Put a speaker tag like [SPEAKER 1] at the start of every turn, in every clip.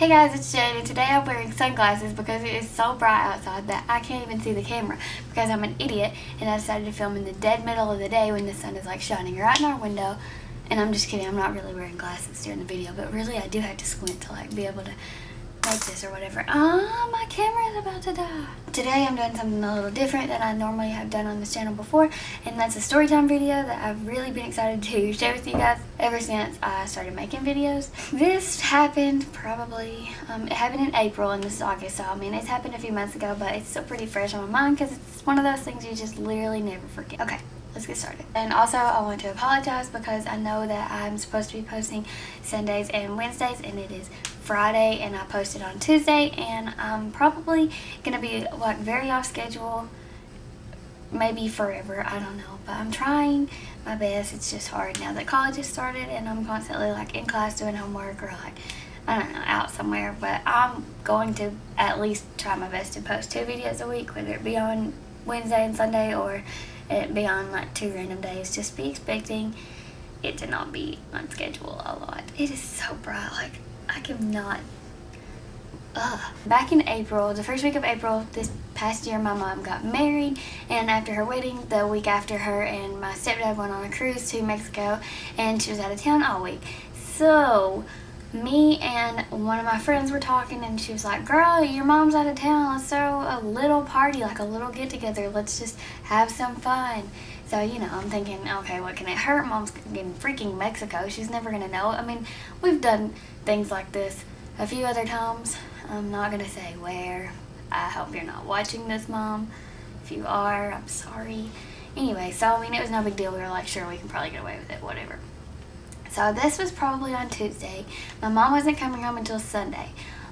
[SPEAKER 1] Hey guys, it's Jade, and today I'm wearing sunglasses because it is so bright outside that I can't even see the camera because I'm an idiot, and I decided to film in the dead middle of the day when the sun is like shining right in our window. And I'm just kidding, I'm not really wearing glasses during the video, but really I do have to squint to like be able to make this or whatever. My camera is about to die. Today I'm doing something a little different than I normally have done on this channel before, and that's a story time video that I've really been excited to share with you guys ever since I started making videos. This happened probably, it happened in April and this is August, so I mean it's happened a few months ago, but it's still pretty fresh on my mind because it's one of those things you just literally never forget. Okay. Let's get started. And also I want to apologize because I know that I'm supposed to be posting Sundays and Wednesdays and it is Friday and I posted on Tuesday, and I'm probably gonna be like very off schedule, maybe forever, I don't know, but I'm trying my best. It's just hard now that college has started and I'm constantly like in class doing homework or like, I don't know, out somewhere, but I'm going to at least try my best to post 2 videos a week, whether it be on Wednesday and Sunday or it be on like 2 random days. Just be expecting it to not be on schedule a lot. It is so bright, like I cannot. Back in April, the first week of April this past year, my mom got married, and after her wedding, the week after, her and my stepdad went on a cruise to Mexico, and she was out of town all week. So me and one of my friends were talking, and she was like, girl, your mom's out of town, let's throw a little party, like a little get together, let's just have some fun. So, you know, I'm thinking, okay, what can it hurt? Mom's in freaking Mexico, she's never gonna know. I mean, we've done things like this a few other times. I'm not gonna say where. I hope you're not watching this, Mom. If you are, I'm sorry. Anyway, so I mean, it was no big deal. We were like, sure, we can probably get away with it, whatever. So this was probably on Tuesday. My mom wasn't coming home until Sunday.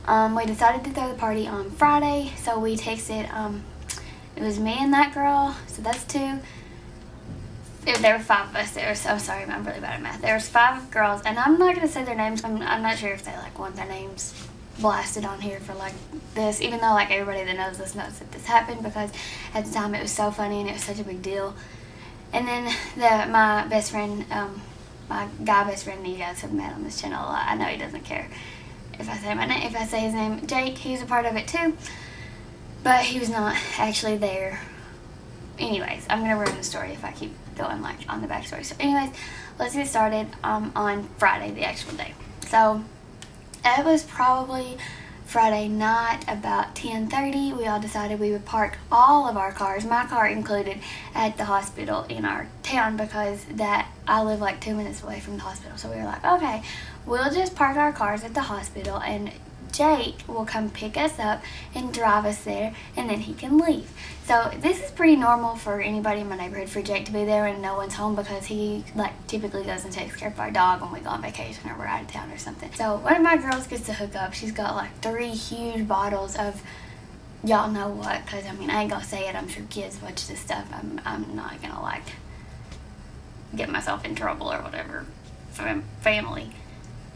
[SPEAKER 1] We decided to throw the party on Friday, so we texted, it was me and that girl, so that's 2. There were 5 of us. There was, I'm sorry, I'm really bad at math. There was 5 girls, and I'm not going to say their names. I'm not sure if they like want their names blasted on here for like this, even though like everybody that knows this knows that this happened, because at the time it was so funny and it was such a big deal. And then my best friend, my guy best friend that you guys have met on this channel a lot. I know he doesn't care if I say my name, if I say his name, Jake. He's a part of it too, but he was not actually there. Anyways, I'm gonna ruin the story if I keep going like on the backstory. So anyways, let's get started on Friday, the actual day. So it was probably Friday night about 10:30. We all decided we would park all of our cars, my car included, at the hospital in our town, because I live like 2 minutes away from the hospital. So we were like, okay, we'll just park our cars at the hospital and Jake will come pick us up and drive us there, and then he can leave. So this is pretty normal for anybody in my neighborhood, for Jake to be there when no one's home, because he like typically goes and takes care of our dog when we go on vacation or we're out of town or something. So one of my girls gets to hook up. She's got like 3 huge bottles of y'all know what, because I mean I ain't gonna say it, I'm sure kids watch this stuff. I'm not gonna like get myself in trouble or whatever from family.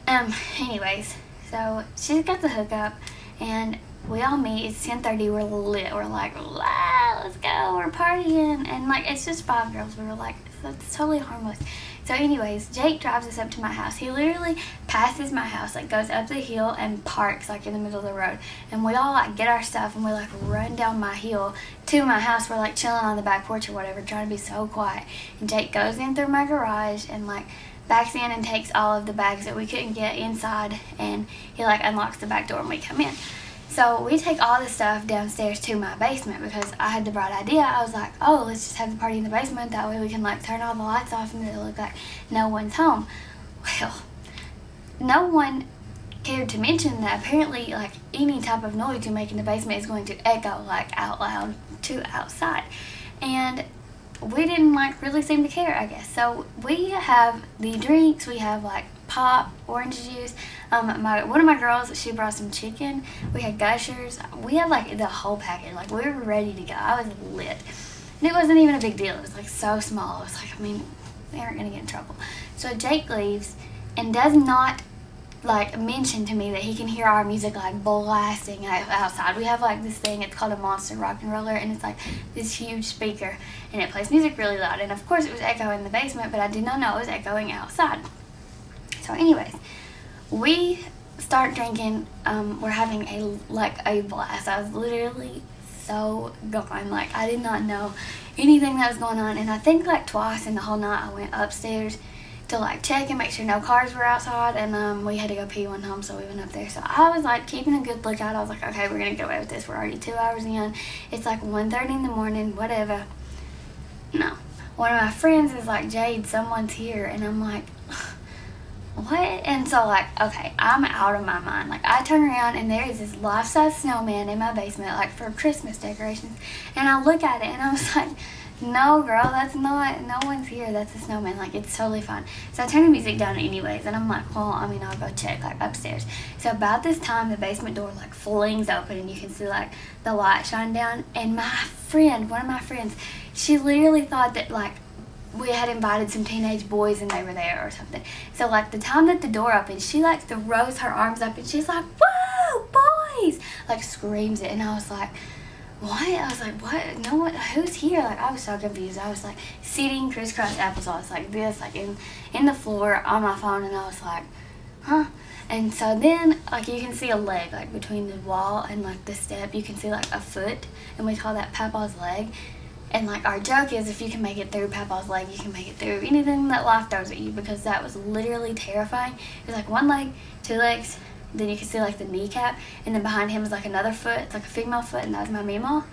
[SPEAKER 1] Anyways, so she's got the hookup and we all meet. It's 10:30. We're lit. We're like, wow, let's go. We're partying. And like, it's just 5 girls. We were like, that's totally harmless. So anyways, Jake drives us up to my house. He literally passes my house, like goes up the hill and parks like in the middle of the road. And we all like get our stuff and we like run down my hill to my house. We're like chilling on the back porch or whatever, trying to be so quiet. And Jake goes in through my garage and like backs in and takes all of the bags that we couldn't get inside, and he like unlocks the back door and we come in. So we take all the stuff downstairs to my basement because I had the bright idea. I was like, oh, let's just have the party in the basement, that way we can like turn all the lights off and it'll look like no one's home. Well, no one cared to mention that apparently like any type of noise you make in the basement is going to echo like out loud to outside, and we didn't like really seem to care, I guess. So we have the drinks. We have like pop, orange juice. One of my girls, she brought some chicken. We had Gushers. We had like the whole package. Like we were ready to go. I was lit, and it wasn't even a big deal. It was like so small. It was like, I mean, they aren't gonna get in trouble. So Jake leaves and does not like mention to me that he can hear our music like blasting outside. We have like this thing, it's called a Monster rock and roller, and it's like this huge speaker and it plays music really loud, and of course it was echoing in the basement, but I did not know it was echoing outside. So anyways, we start drinking. We're having a blast. I was literally so gone. Like, I did not know anything that was going on. And I think like twice in the whole night I went upstairs to like check and make sure no cars were outside, and we had to go pee one time, so we went up there. So I was like keeping a good lookout. I was like, okay, we're gonna get away with this. We're already 2 hours in. It's like 1:30 in the morning, whatever. No. One of my friends is like, Jade, someone's here. And I'm like, what? And so like, okay, I'm out of my mind. Like, I turn around and there is this life-size snowman in my basement, like for Christmas decorations. And I look at it and I was like, no girl, that's not, no one's here, that's a snowman. Like, it's totally fine. So I turn the music down anyways, and I'm like, well, I mean, I'll go check like upstairs. So about this time, the basement door like flings open and you can see like the light shine down. And my friend, one of my friends, she literally thought that like we had invited some teenage boys and they were there or something. So like the time that the door opened, she like throws her arms up and she's like, whoa, boys, like screams it. And I was like, what? I was like, what? No one, who's here? Like, I was so confused. I was like sitting crisscross applesauce like this, like in the floor on my phone, and I was like, huh? And so then like you can see a leg like between the wall and like the step. You can see like a foot, and we call that Papaw's leg. And like our joke is, if you can make it through Papaw's leg, you can make it through anything that life throws at you, because that was literally terrifying. It was like one leg, two legs, then you can see like the kneecap, and then behind him is like another foot. It's like a female foot, and that was my Meemaw.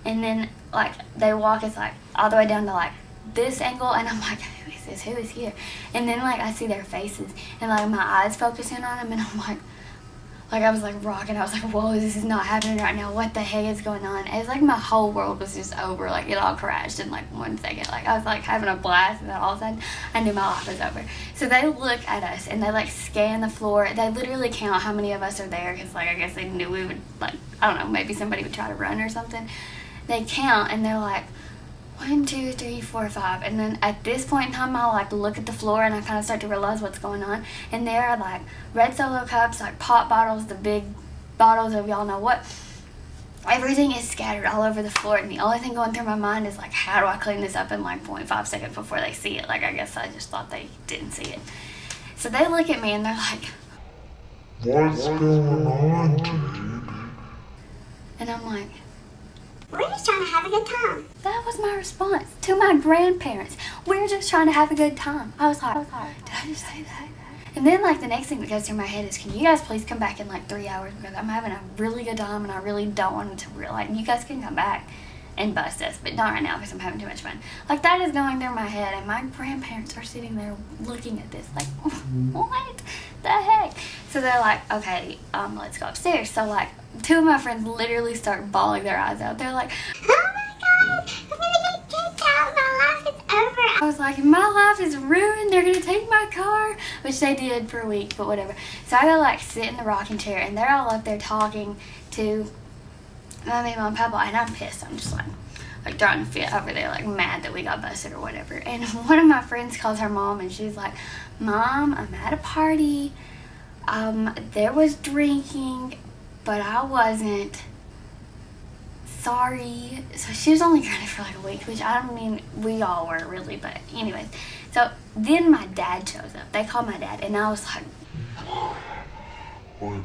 [SPEAKER 1] And then like they walk, it's like all the way down to like this angle, and I'm like, who is this? Who is here? And then like I see their faces, and like my eyes focus in on them, and I'm like I was like rocking. I was like, whoa, this is not happening right now. What the heck is going on? It was like my whole world was just over. Like, it all crashed in like 1 second. Like, I was like having a blast, and then all of a sudden I knew my life was over. So they look at us and they like scan the floor. They literally count how many of us are there, because like I guess they knew we would, like, I don't know, maybe somebody would try to run or something. They count and they're like, 1, 2, 3, 4, 5. And then at this point in time, I'll like look at the floor and I kind of start to realize what's going on. And there are like red Solo cups, like pop bottles, the big bottles of y'all know what. Everything is scattered all over the floor, and the only thing going through my mind is like, how do I clean this up in like 0.5 seconds before they see it? Like, I guess I just thought they didn't see it. So they look at me and they're like,
[SPEAKER 2] what's going on, Jade?
[SPEAKER 1] and I'm like,
[SPEAKER 3] we're just trying to have a good time.
[SPEAKER 1] that was my response to my grandparents. We're just trying to have a good time. I was like, did I just say that? And then like the next thing that goes through my head is, can you guys please come back in like 3 hours, because I'm having a really good time and I really don't want it to like, you guys can come back and bust us, but not right now because I'm having too much fun. Like, that is going through my head, and my grandparents are sitting there looking at this like, what the heck? So they're like, okay, let's go upstairs. So like 2 of my friends literally start bawling their eyes out. They're like,
[SPEAKER 3] Oh my god, I'm gonna get kicked out. My life is over.
[SPEAKER 1] I was like, my life is ruined. They're gonna take my car, which they did for a week, but whatever. So I go like sit in the rocking chair, and they're all up there talking to my Meemaw and Papaw, and I'm pissed. I'm just like throwing a fit over there, like mad that we got busted or whatever. And one of my friends calls her mom, and she's like, Mom, I'm at a party. There was drinking, but I wasn't. Sorry. So she was only grounded for like a week, which I don't mean, we all were really, but anyways. So then my dad shows up. They called my dad, and I was like,
[SPEAKER 2] What?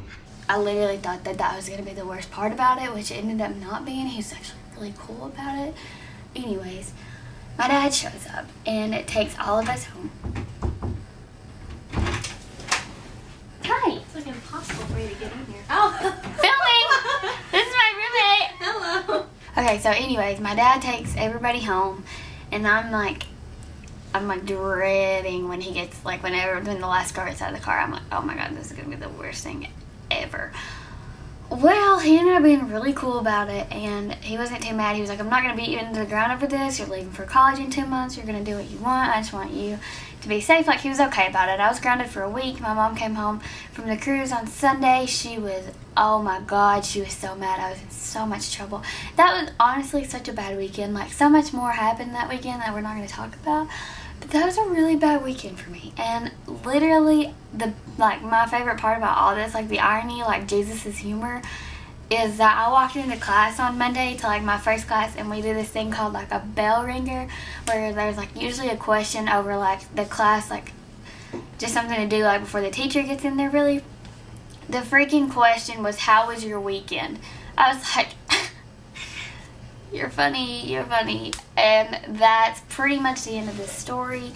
[SPEAKER 1] I literally thought that that was going to be the worst part about it, which it ended up not being. He was actually really cool about it. Anyways, my dad shows up, and it takes all of us home. Hi.
[SPEAKER 4] It's like impossible for you to get in here. Oh!
[SPEAKER 1] Filming! This is my roommate!
[SPEAKER 4] Hello!
[SPEAKER 1] Okay, so anyways, my dad takes everybody home, and I'm like dreading when he gets, like, when the last car gets out of the car, I'm like, oh my god, this is going to be the worst thing ever. Well, he ended up being really cool about it, and he wasn't too mad. He was like, I'm not going to beat you into the ground over this. You're leaving for college in 2 months. You're going to do what you want. I just want you to be safe. Like, he was okay about it. I was grounded for a week. My mom came home from the cruise on Sunday. She was, oh my god, she was so mad. I was in so much trouble. That was honestly such a bad weekend. Like, so much more happened that weekend that we're not going to talk about. But that was a really bad weekend for me. And literally, my favorite part about all this, like the irony, like Jesus' humor, is that I walked into class on Monday to like my first class, and we do this thing called like a bell ringer, where there's like usually a question over like the class, like just something to do like before the teacher gets in there really. The freaking question was, how was your weekend? I was like, you're funny, and that's pretty much the end of this story.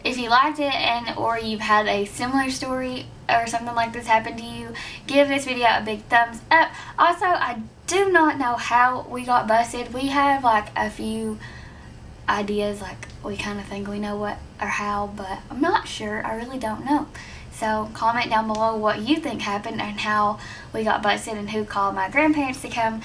[SPEAKER 1] If you liked it or you've had a similar story or something like this happen to you, give this video a big thumbs up. Also, I do not know how we got busted. We have like a few ideas, like we kind of think we know what or how, but I'm not sure. I really don't know. So comment down below what you think happened and how we got busted and who called my grandparents to come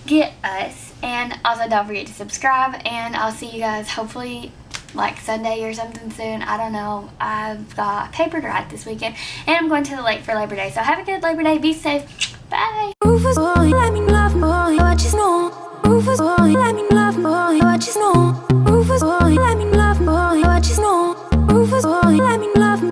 [SPEAKER 1] get us. And also don't forget to subscribe, and I'll see you guys hopefully like Sunday or something soon. I don't know. I've got a paper to write this weekend, and I'm going to the lake for Labor Day. So have a good Labor Day. Be safe. Bye.
[SPEAKER 5] Rufus boy, let me love boy, what you know. Rufus boy, let me love boy, what you know.